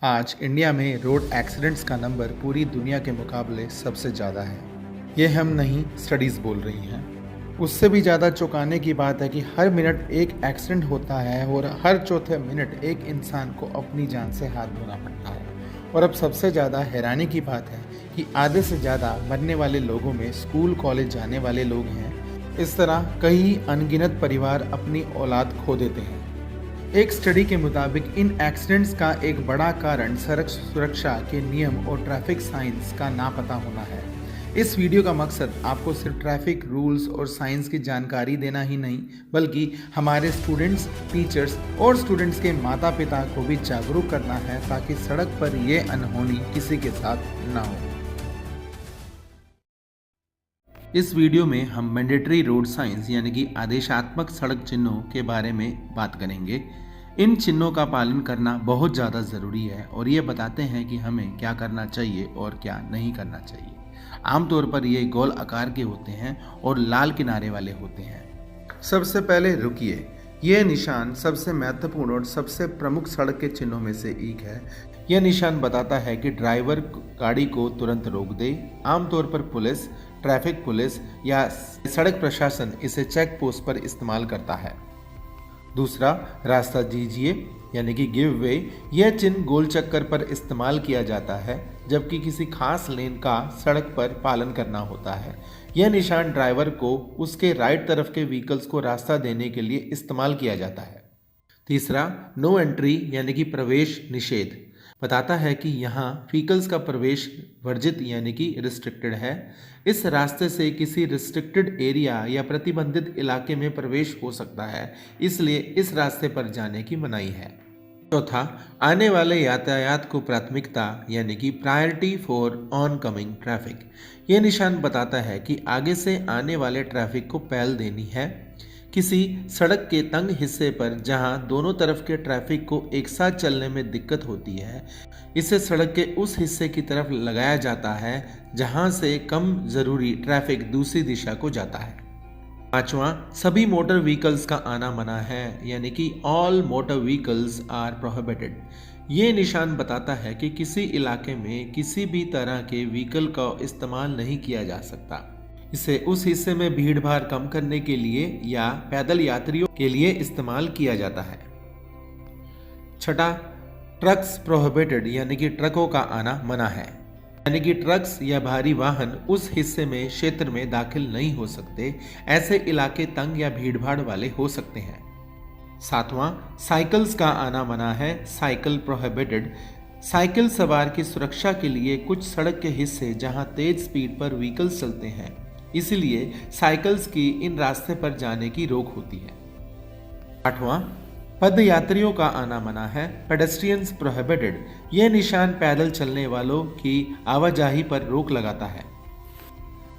आज इंडिया में road accidents का नंबर पूरी दुनिया के मुकाबले सबसे ज़्यादा है। ये हम नहीं, स्टडीज़ बोल रही हैं। उससे भी ज़्यादा चौंकाने की बात है कि हर मिनट एक एक्सीडेंट होता है और हर चौथे मिनट एक इंसान को अपनी जान से हाथ धोना पड़ता है। और अब सबसे ज़्यादा हैरानी की बात है कि आधे से ज़्यादा मरने वाले लोगों में स्कूल कॉलेज जाने वाले लोग हैं। इस तरह कई अनगिनत परिवार अपनी औलाद खो देते हैं। एक स्टडी के मुताबिक इन एक्सीडेंट्स का एक बड़ा कारण सड़क सुरक्षा के नियम और ट्रैफिक साइंस का ना पता होना है। इस वीडियो का मकसद आपको सिर्फ ट्रैफिक रूल्स और साइंस की जानकारी देना ही नहीं, बल्कि हमारे स्टूडेंट्स, टीचर्स और स्टूडेंट्स के माता पिता को भी जागरूक करना है, ताकि सड़क पर ये अनहोनी किसी के साथ ना हो। इस वीडियो में हम मैंडेटरी रोड साइंस यानी कि आदेशात्मक सड़क चिन्हों के बारे में बात करेंगे। इन चिन्हों का पालन करना बहुत ज़्यादा ज़रूरी है और ये बताते हैं कि हमें क्या करना चाहिए और क्या नहीं करना चाहिए। आमतौर पर ये गोल आकार के होते हैं और लाल किनारे वाले होते हैं। सबसे पहले रुकिए। यह निशान सबसे महत्वपूर्ण और सबसे प्रमुख सड़क के चिन्हों में से एक है। यह निशान बताता है कि ड्राइवर गाड़ी को तुरंत रोक दे। आमतौर पर पुलिस, ट्रैफिक पुलिस या सड़क प्रशासन इसे चेक पोस्ट पर इस्तेमाल करता है। दूसरा, रास्ता दीजिए यानी कि गिव वे। यह चिन्ह गोल चक्कर पर इस्तेमाल किया जाता है जबकि किसी खास लेन का सड़क पर पालन करना होता है। यह निशान ड्राइवर को उसके राइट तरफ के व्हीकल्स को रास्ता देने के लिए इस्तेमाल किया जाता है। तीसरा, नो एंट्री यानी कि प्रवेश निषेध बताता है कि यहाँ व्हीकल्स का प्रवेश वर्जित यानी कि रिस्ट्रिक्टेड है। इस रास्ते से किसी रिस्ट्रिक्टेड एरिया या प्रतिबंधित इलाके में प्रवेश हो सकता है, इसलिए इस रास्ते पर जाने की मनाही है। चौथा, आने वाले यातायात को प्राथमिकता यानी कि priority for on coming traffic. यह निशान बताता है कि आगे से आने वाले ट्रैफिक को पहल देनी है। किसी सड़क के तंग हिस्से पर जहां दोनों तरफ के ट्रैफिक को एक साथ चलने में दिक्कत होती है, इसे सड़क के उस हिस्से की तरफ लगाया जाता है जहां से कम ज़रूरी ट्रैफिक दूसरी दिशा को जाता है। पांचवा, सभी मोटर व्हीकल्स का आना मना है यानी कि all motor vehicles are prohibited. ये निशान बताता है कि किसी इलाके में किसी भी तरह के व्हीकल का इस्तेमाल नहीं किया जा सकता। इसे उस हिस्से में भीड़ भाड़ कम करने के लिए या पैदल यात्रियों के लिए इस्तेमाल किया जाता है। छठा, ट्रक्स प्रोहिबिटेड यानी कि ट्रकों का आना मना है, यानी कि ट्रक्स या भारी वाहन उस हिस्से में क्षेत्र में दाखिल नहीं हो सकते। ऐसे इलाके तंग या भीड़ भाड़ वाले हो सकते हैं। सातवां, साइकिल्स का आना मना है, साइकिल प्रोहिबिटेड। साइकिल सवार की सुरक्षा के लिए कुछ सड़क के हिस्से जहां तेज स्पीड पर व्हीकल्स चलते हैं, इसलिए साइकिल्स की इन रास्ते पर जाने की रोक होती है। आठवां, पद यात्रियों का आना मना है, पेडेस्ट्रियंस प्रोहिबिटेड। यह निशान पैदल चलने वालों की आवाजाही पर रोक लगाता है।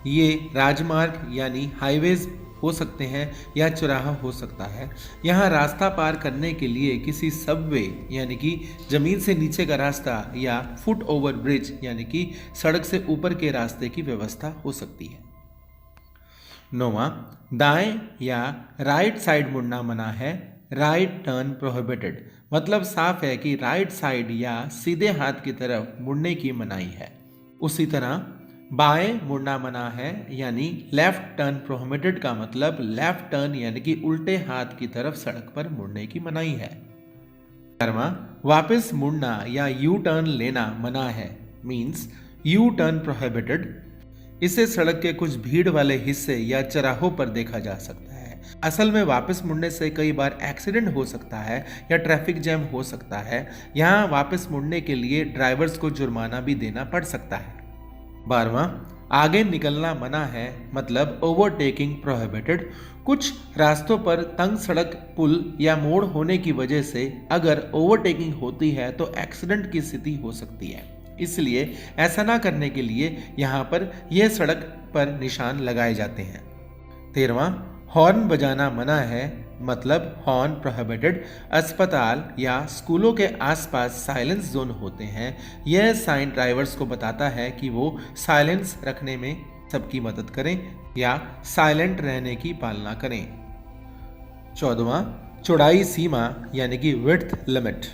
ये राजमार्ग यानी हाईवेज हो सकते हैं या चौराहा हो सकता है। यहाँ रास्ता पार करने के लिए किसी सबवे यानी कि जमीन से नीचे का रास्ता या फुट ओवर ब्रिज यानी कि सड़क से ऊपर के रास्ते की व्यवस्था हो सकती है। नौवां, दाएं या राइट साइड मुड़ना मना है, राइट टर्न प्रोहिबिटेड। मतलब साफ है कि राइट साइड या सीधे हाथ की तरफ मुड़ने की मनाही है। उसी तरह बाएं मुड़ना मना है यानी लेफ्ट टर्न प्रोहिबिटेड का मतलब लेफ्ट टर्न यानी कि उल्टे हाथ की तरफ सड़क पर मुड़ने की मनाही है। 11वां, वापस मुड़ना या यू टर्न लेना मना है, मींस यू टर्न प्रोहिबिटेड। इसे सड़क के कुछ भीड़ वाले हिस्से या चौराहों पर देखा जा सकता है। असल में वापस मुड़ने से कई बार एक्सीडेंट हो सकता है या ट्रैफिक जैम हो सकता है। यहाँ वापस मुड़ने के लिए ड्राइवर्स को जुर्माना भी देना पड़ सकता है। 12वां, आगे निकलना मना है, मतलब ओवरटेकिंग प्रोहिबिटेड। कुछ रास्तों पर तंग सड़क, पुल या मोड़ होने की वजह से अगर ओवरटेकिंग होती है तो एक्सीडेंट की स्थिति हो सकती है, इसलिए ऐसा ना करने के लिए यहाँ पर यह सड़क पर निशान लगाए जाते हैं। 13वां, हॉर्न बजाना मना है, मतलब हॉर्न प्रोहिबिटेड। अस्पताल या स्कूलों के आसपास साइलेंस जोन होते हैं। यह साइन ड्राइवर्स को बताता है कि वो साइलेंस रखने में सबकी मदद करें या साइलेंट रहने की पालना करें। 14वां, चौड़ाई सीमा यानी कि विड्थ लिमिट।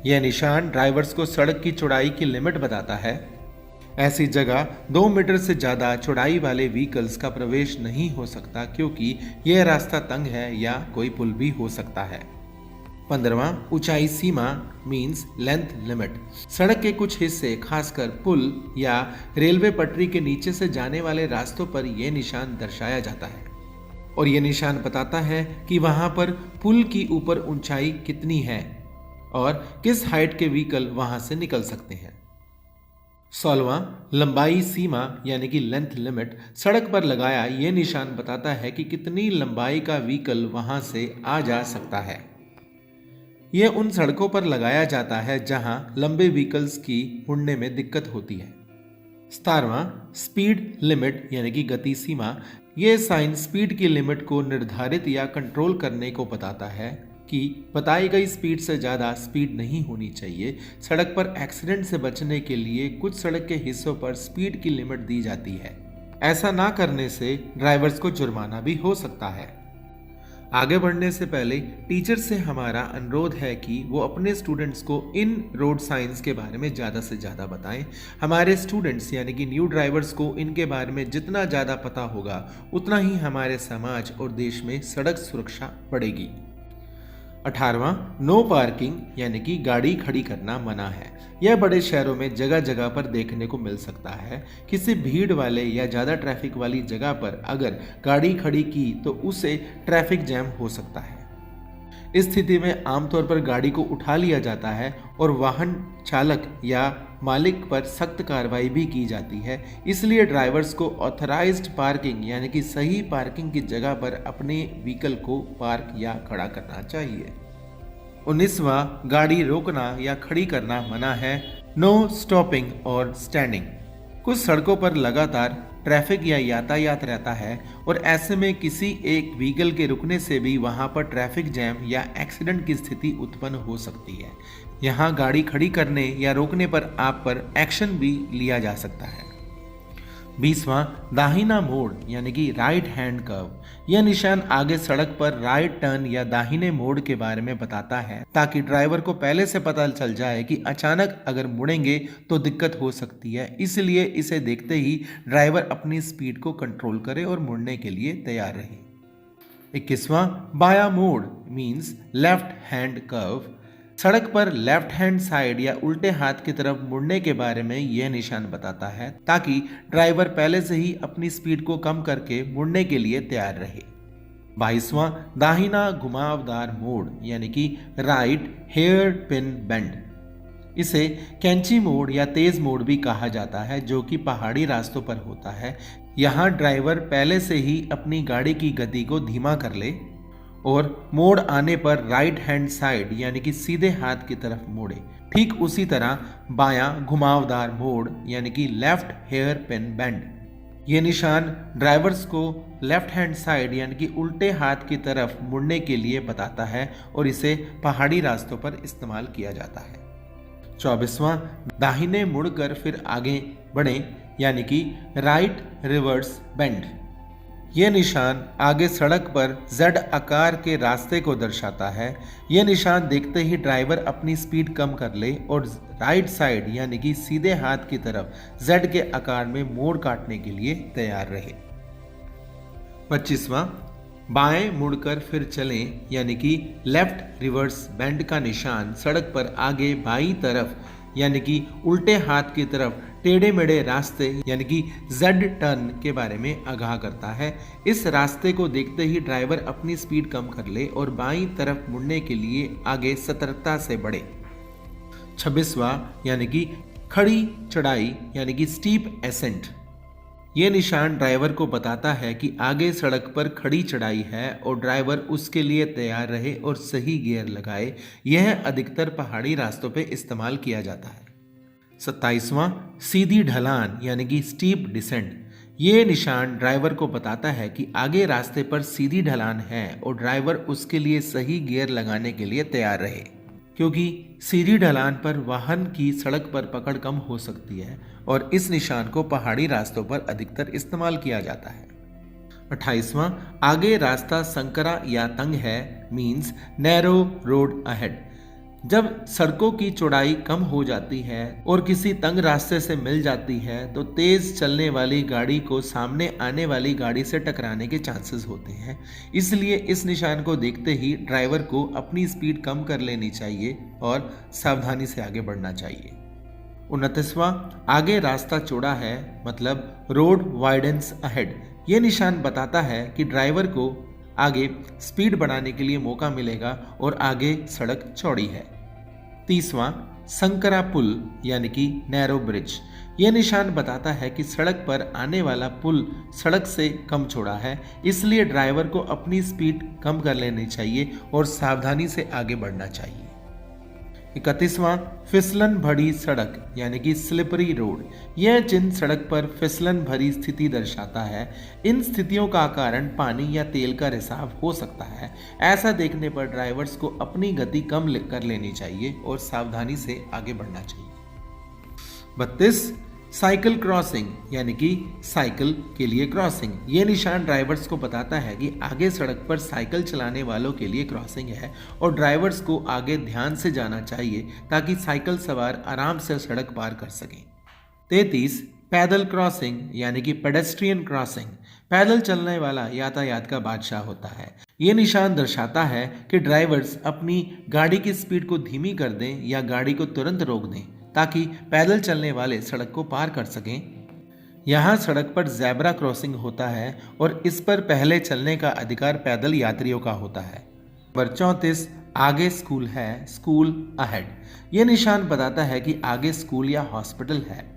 यह निशान ड्राइवर्स को सड़क की चौड़ाई की लिमिट बताता है। ऐसी जगह 2 मीटर से ज़्यादा चौड़ाई वाले व्हीकल्स का प्रवेश नहीं हो सकता, क्योंकि यह रास्ता तंग है या कोई पुल भी हो सकता है। 15वां, ऊंचाई सीमा मीन्स लेंथ लिमिट। सड़क के कुछ हिस्से, खासकर पुल या रेलवे पटरी के नीचे से जाने वाले रास्तों पर यह निशान दर्शाया जाता है और यह निशान बताता है कि वहां पर पुल की ऊपर ऊंचाई कितनी है और किस हाइट के व्हीकल वहां से निकल सकते हैं। 16वां, लंबाई सीमा यानी कि लेंथ लिमिट। सड़क पर लगाया यह निशान बताता है कि कितनी लंबाई का व्हीकल वहां से आ जा सकता है। यह उन सड़कों पर लगाया जाता है जहां लंबे व्हीकल्स की मुड़ने में दिक्कत होती है। 17वां, स्पीड लिमिट यानी कि गति सीमा। यह साइन स्पीड की लिमिट को निर्धारित या कंट्रोल करने को बताता है कि बताई गई स्पीड से ज़्यादा स्पीड नहीं होनी चाहिए। सड़क पर एक्सीडेंट से बचने के लिए कुछ सड़क के हिस्सों पर स्पीड की लिमिट दी जाती है। ऐसा ना करने से ड्राइवर्स को जुर्माना भी हो सकता है। आगे बढ़ने से पहले टीचर से हमारा अनुरोध है कि वो अपने स्टूडेंट्स को इन रोड साइंस के बारे में ज़्यादा से ज़्यादा बताएं। हमारे स्टूडेंट्स यानी कि न्यू ड्राइवर्स को इनके बारे में जितना ज़्यादा पता होगा, उतना ही हमारे समाज और देश में सड़क सुरक्षा बढ़ेगी। 18वां, नो पार्किंग यानी कि गाड़ी खड़ी करना मना है। यह बड़े शहरों में जगह जगह पर देखने को मिल सकता है। किसी भीड़ वाले या ज़्यादा ट्रैफिक वाली जगह पर अगर गाड़ी खड़ी की तो उसे ट्रैफिक जैम हो सकता है। इस स्थिति में आमतौर पर गाड़ी को उठा लिया जाता है और वाहन चालक या मालिक पर सख्त कार्रवाई भी की जाती है। इसलिए ड्राइवर्स को ऑथराइज्ड पार्किंग यानी कि सही पार्किंग की जगह पर अपने व्हीकल को पार्क या खड़ा करना चाहिए। 19वां, गाड़ी रोकना या खड़ी करना मना है। नो स्टॉपिंग और स्टैंडिंग। कुछ सड़कों पर लगातार ट्रैफिक या यातायात रहता है और ऐसे में किसी एक व्हीकल के रुकने से भी वहां पर ट्रैफिक जैम या एक्सीडेंट की स्थिति उत्पन्न हो सकती है। यहां गाड़ी खड़ी करने या रोकने पर आप पर एक्शन भी लिया जा सकता है। 20वां, दाहिना मोड़ यानी कि राइट हैंड कर्व। यह निशान आगे सड़क पर राइट टर्न या दाहिने मोड़ के बारे में बताता है, ताकि ड्राइवर को पहले से पता चल जाए कि अचानक अगर मुड़ेंगे तो दिक्कत हो सकती है। इसलिए इसे देखते ही ड्राइवर अपनी स्पीड को कंट्रोल करे और मुड़ने के लिए तैयार रहे। 21वां, बाया मोड़ मीन्स लेफ्ट हैंड कर्व। सड़क पर लेफ्ट हैंड साइड या उल्टे हाथ की तरफ मुड़ने के बारे में यह निशान बताता है, ताकि ड्राइवर पहले से ही अपनी स्पीड को कम करके मुड़ने के लिए तैयार रहे। 22वां, दाहिना घुमावदार मोड़ यानी कि राइट हेयर पिन बेंड। इसे कैंची मोड़ या तेज मोड़ भी कहा जाता है, जो कि पहाड़ी रास्तों पर होता है। यहाँ ड्राइवर पहले से ही अपनी गाड़ी की गति को धीमा कर ले और मोड़ आने पर राइट हैंड साइड यानी कि सीधे हाथ की तरफ मोड़े। ठीक उसी तरह बायां घुमावदार मोड़ यानी कि लेफ्ट हेयर पिन बेंड। ये निशान ड्राइवर्स को लेफ्ट हैंड साइड यानी कि उल्टे हाथ की तरफ मुड़ने के लिए बताता है और इसे पहाड़ी रास्तों पर इस्तेमाल किया जाता है। 24वां, दाहिने मुड़कर फिर आगे बढ़ें यानी कि राइट रिवर्स बेंड। यह निशान आगे सड़क पर जेड आकार के रास्ते को दर्शाता है। यह निशान देखते ही ड्राइवर अपनी स्पीड कम कर ले और राइट साइड यानी कि सीधे हाथ की तरफ जेड के आकार में मोड़ काटने के लिए तैयार रहे। 25वां, बाएं मुड़कर फिर चलें यानी कि लेफ्ट रिवर्स बेंड का निशान सड़क पर आगे बाईं तरफ यानी कि उल्टे हाथ की तरफ टेढ़े मेढ़े रास्ते यानी कि जेड टर्न के बारे में आगाह करता है। इस रास्ते को देखते ही ड्राइवर अपनी स्पीड कम कर ले और बाईं तरफ मुड़ने के लिए आगे सतर्कता से बढ़े। 26वां, यानी कि खड़ी चढ़ाई यानी कि स्टीप एसेंट। यह निशान ड्राइवर को बताता है कि आगे सड़क पर खड़ी चढ़ाई है और ड्राइवर उसके लिए तैयार रहे और सही गियर लगाए। यह अधिकतर पहाड़ी रास्तों पे इस्तेमाल किया जाता है। 27वां, सीधी ढलान यानी कि स्टीप डिसेंट। ये निशान ड्राइवर को बताता है कि आगे रास्ते पर सीधी ढलान है और ड्राइवर उसके लिए सही गियर लगाने के लिए तैयार रहे, क्योंकि सीधी ढलान पर वाहन की सड़क पर पकड़ कम हो सकती है और इस निशान को पहाड़ी रास्तों पर अधिकतर इस्तेमाल किया जाता है। 28वां, आगे रास्ता संकरा या तंग है मीन्स नैरो रोड अहेड। जब सड़कों की चौड़ाई कम हो जाती है और किसी तंग रास्ते से मिल जाती है तो तेज चलने वाली गाड़ी को सामने आने वाली गाड़ी से टकराने के चांसेस होते हैं। इसलिए इस निशान को देखते ही ड्राइवर को अपनी स्पीड कम कर लेनी चाहिए और सावधानी से आगे बढ़ना चाहिए। 29वां, आगे रास्ता चौड़ा है मतलब रोड वाइडन्स अहेड। ये निशान बताता है कि ड्राइवर को आगे स्पीड बढ़ाने के लिए मौका मिलेगा और आगे सड़क चौड़ी है। 30वां, संकरा पुल यानी कि नैरो ब्रिज। यह निशान बताता है कि सड़क पर आने वाला पुल सड़क से कम चौड़ा है, इसलिए ड्राइवर को अपनी स्पीड कम कर लेनी चाहिए और सावधानी से आगे बढ़ना चाहिए। 31वां, फिसलन भरी सड़क यानी कि स्लिपरी रोड। यह चिन्ह सड़क पर फिसलन भरी स्थिति दर्शाता है। इन स्थितियों का कारण पानी या तेल का रिसाव हो सकता है। ऐसा देखने पर ड्राइवर्स को अपनी गति कम कर लेनी चाहिए और सावधानी से आगे बढ़ना चाहिए। 32, साइकिल क्रॉसिंग यानी कि साइकिल के लिए क्रॉसिंग। ये निशान ड्राइवर्स को बताता है कि आगे सड़क पर साइकिल चलाने वालों के लिए क्रॉसिंग है और ड्राइवर्स को आगे ध्यान से जाना चाहिए ताकि साइकिल सवार आराम से सड़क पार कर सकें। 33, पैदल क्रॉसिंग यानी कि पेडेस्ट्रियन क्रॉसिंग। पैदल चलने वाला यातायात का बादशाह होता है। ये निशान दर्शाता है कि ड्राइवर्स अपनी गाड़ी की स्पीड को धीमी कर दें या गाड़ी को तुरंत रोक दें ताकि पैदल चलने वाले सड़क को पार कर सकें। यहाँ सड़क पर ज़ेब्रा क्रॉसिंग होता है और इस पर पहले चलने का अधिकार पैदल यात्रियों का होता है। नंबर 34, आगे स्कूल है, स्कूल अहेड। ये निशान बताता है कि आगे स्कूल या हॉस्पिटल है।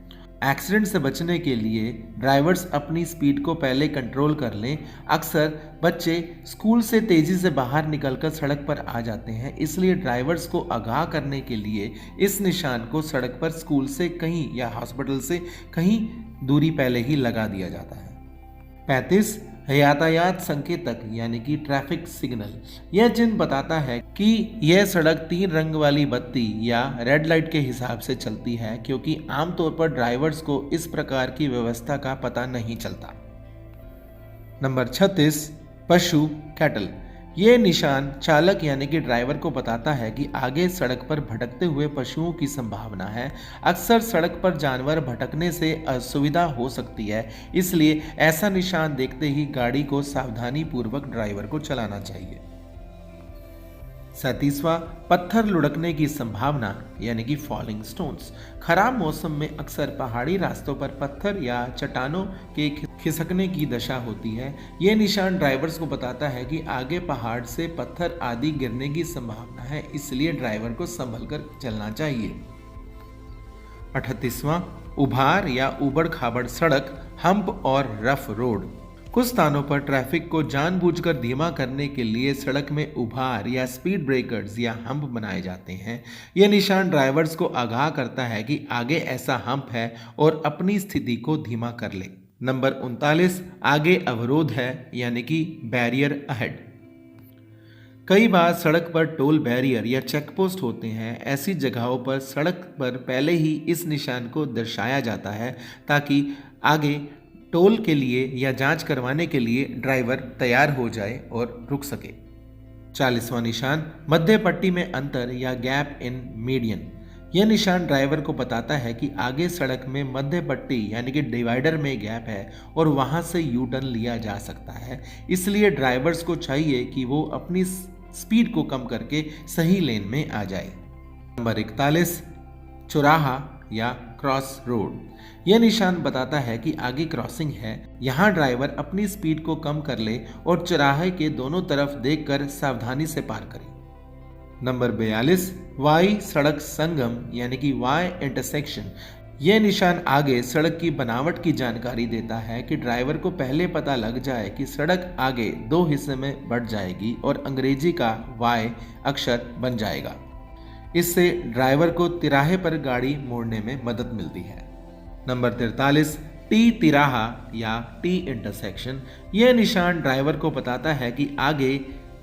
एक्सीडेंट से बचने के लिए ड्राइवर्स अपनी स्पीड को पहले कंट्रोल कर लें। अक्सर बच्चे स्कूल से तेज़ी से बाहर निकलकर सड़क पर आ जाते हैं, इसलिए ड्राइवर्स को आगाह करने के लिए इस निशान को सड़क पर स्कूल से कहीं या हॉस्पिटल से कहीं दूरी पहले ही लगा दिया जाता है। 35, यातायात संकेतक यानी कि ट्रैफिक सिग्नल। यह चिन्ह बताता है कि यह सड़क 3 रंग वाली बत्ती या रेड लाइट के हिसाब से चलती है, क्योंकि आमतौर पर ड्राइवर्स को इस प्रकार की व्यवस्था का पता नहीं चलता। नंबर 36, पशु कैटल। ये निशान चालक यानी कि ड्राइवर को बताता है कि आगे सड़क पर भटकते हुए पशुओं की संभावना है। अक्सर सड़क पर जानवर भटकने से असुविधा हो सकती है, इसलिए ऐसा निशान देखते ही गाड़ी को सावधानी पूर्वक ड्राइवर को चलाना चाहिए। 37वां, पत्थर लुढ़कने की संभावना यानी कि फॉलिंग स्टोन्स। खराब मौसम में अक्सर पहाड़ी रास्तों पर पत्थर या चट्टानों के खिसकने की दशा होती है। ये निशान ड्राइवर्स को बताता है कि आगे पहाड़ से पत्थर आदि गिरने की संभावना है, इसलिए ड्राइवर को संभल कर चलना चाहिए। 38वां, उभार या ऊबड़ खाबड़ सड़क, हम्प और रफ रोड। कुछ स्थानों पर ट्रैफिक को जानबूझकर धीमा करने के लिए सड़क में उभार या स्पीड ब्रेकर्स या हम्प बनाए जाते हैं। यह निशान ड्राइवर्स को आगाह करता है कि आगे ऐसा हम्प है और अपनी स्थिति को धीमा कर ले। नंबर 39, आगे अवरोध है यानी कि बैरियर अहेड। कई बार सड़क पर टोल बैरियर या चेक पोस्ट होते हैं। ऐसी जगहों पर सड़क पर पहले ही इस निशान को दर्शाया जाता है ताकि आगे टोल के लिए या जांच करवाने के लिए ड्राइवर तैयार हो जाए और रुक सके। 40वां निशान, मध्य पट्टी में अंतर या गैप इन मीडियन। यह निशान ड्राइवर को बताता है कि आगे सड़क में मध्य पट्टी यानी कि डिवाइडर में गैप है और वहां से यू टर्न लिया जा सकता है, इसलिए ड्राइवर्स को चाहिए कि वो अपनी स्पीड को कम करके सही लेन में आ जाए। नंबर 41, चौराहा या क्रॉस रोड। यह निशान बताता है कि आगे क्रॉसिंग है। यहाँ ड्राइवर अपनी स्पीड को कम कर ले और चौराहे के दोनों तरफ देखकर सावधानी से पार करे। नंबर 42, वाई सड़क संगम यानी कि वाई इंटरसेक्शन। यह निशान आगे सड़क की बनावट की जानकारी देता है कि ड्राइवर को पहले पता लग जाए कि सड़क आगे 2 हिस्से में बढ़ जाएगी और अंग्रेजी का वाई अक्षर बन जाएगा। इससे ड्राइवर को तिराहे पर गाड़ी मोड़ने में मदद मिलती है। नंबर 43, टी तिराहा या टी इंटरसेक्शन। यह निशान ड्राइवर को बताता है कि आगे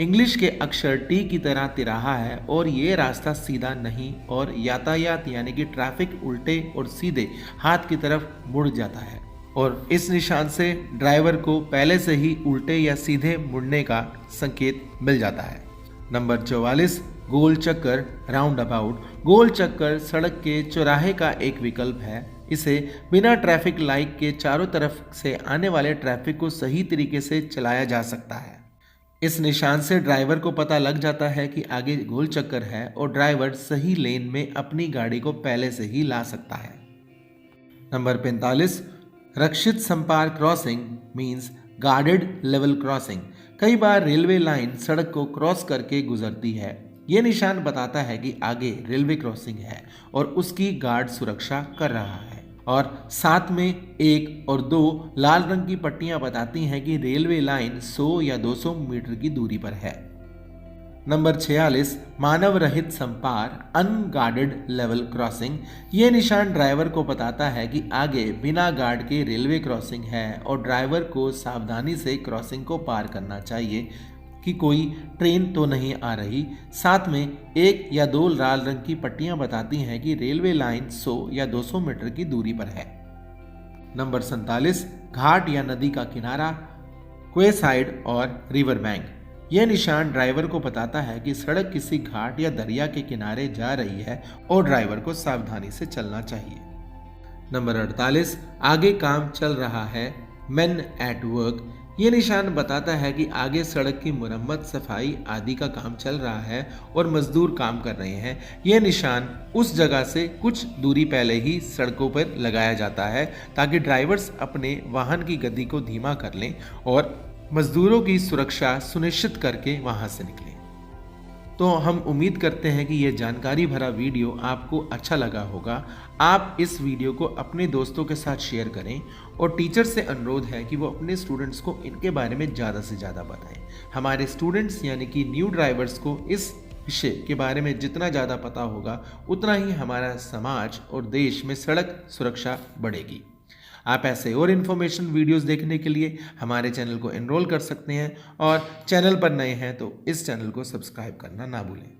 इंग्लिश के अक्षर टी की तरह तिराहा है और ये रास्ता सीधा नहीं और यातायात यानी कि ट्रैफिक उल्टे और सीधे हाथ की तरफ मुड़ जाता है, और इस निशान से ड्राइवर को पहले से ही उल्टे या सीधे मुड़ने का संकेत मिल जाता है। नंबर 44, गोल चक्कर राउंड अबाउट। गोल चक्कर सड़क के चौराहे का एक विकल्प है। इसे बिना ट्रैफिक लाइट के चारों तरफ से आने वाले ट्रैफिक को सही तरीके से चलाया जा सकता है। इस निशान से ड्राइवर को पता लग जाता है कि आगे गोल चक्कर है और ड्राइवर सही लेन में अपनी गाड़ी को पहले से ही ला सकता है। नंबर 45, रक्षित संपर्क crossing means guarded level crossing. कई बार रेलवे लाइन सड़क को क्रॉस करके गुजरती है। ये निशान बताता है कि आगे रेलवे क्रॉसिंग है और उसकी गार्ड सुरक्षा कर रहा है। और साथ में 1 और 2 लाल रंग की पट्टियां बताती हैं कि रेलवे लाइन 100 या 200 मीटर की दूरी पर है। नंबर 46, मानव रहित संपार अनगार्डेड लेवल क्रॉसिंग। ये निशान ड्राइवर को बताता है कि आगे बिना गार्ड के रेलवे क्रॉसिंग है और ड्राइवर को सावधानी से क्रॉसिंग को पार करना चाहिए कि कोई ट्रेन तो नहीं आ रही। साथ में 1 या 2 लाल रंग की पट्टियां बताती हैं कि रेलवे लाइन 100 या 200 मीटर की दूरी पर है। नंबर 47, घाट या नदी का किनारा क्वे साइड और रिवर बैंक। यह निशान ड्राइवर को बताता है कि सड़क किसी घाट या दरिया के किनारे जा रही है और ड्राइवर को सावधानी से चलना चाहिए। नंबर 48, आगे काम चल रहा है मेन एट वर्क। ये निशान बताता है कि आगे सड़क की मुरम्मत, सफाई आदि का काम चल रहा है और मजदूर काम कर रहे हैं। यह निशान उस जगह से कुछ दूरी पहले ही सड़कों पर लगाया जाता है ताकि ड्राइवर्स अपने वाहन की गति को धीमा कर लें और मजदूरों की सुरक्षा सुनिश्चित करके वहां से निकलें। तो हम उम्मीद करते हैं कि यह जानकारी भरा वीडियो आपको अच्छा लगा होगा। आप इस वीडियो को अपने दोस्तों के साथ शेयर करें और टीचर से अनुरोध है कि वो अपने स्टूडेंट्स को इनके बारे में ज़्यादा से ज़्यादा बताएं। हमारे स्टूडेंट्स यानी कि न्यू ड्राइवर्स को इस विषय के बारे में जितना ज़्यादा पता होगा उतना ही हमारा समाज और देश में सड़क सुरक्षा बढ़ेगी। आप ऐसे और इन्फॉर्मेशन वीडियोस देखने के लिए हमारे चैनल को एनरोल कर सकते हैं और चैनल पर नए हैं तो इस चैनल को सब्सक्राइब करना ना भूलें।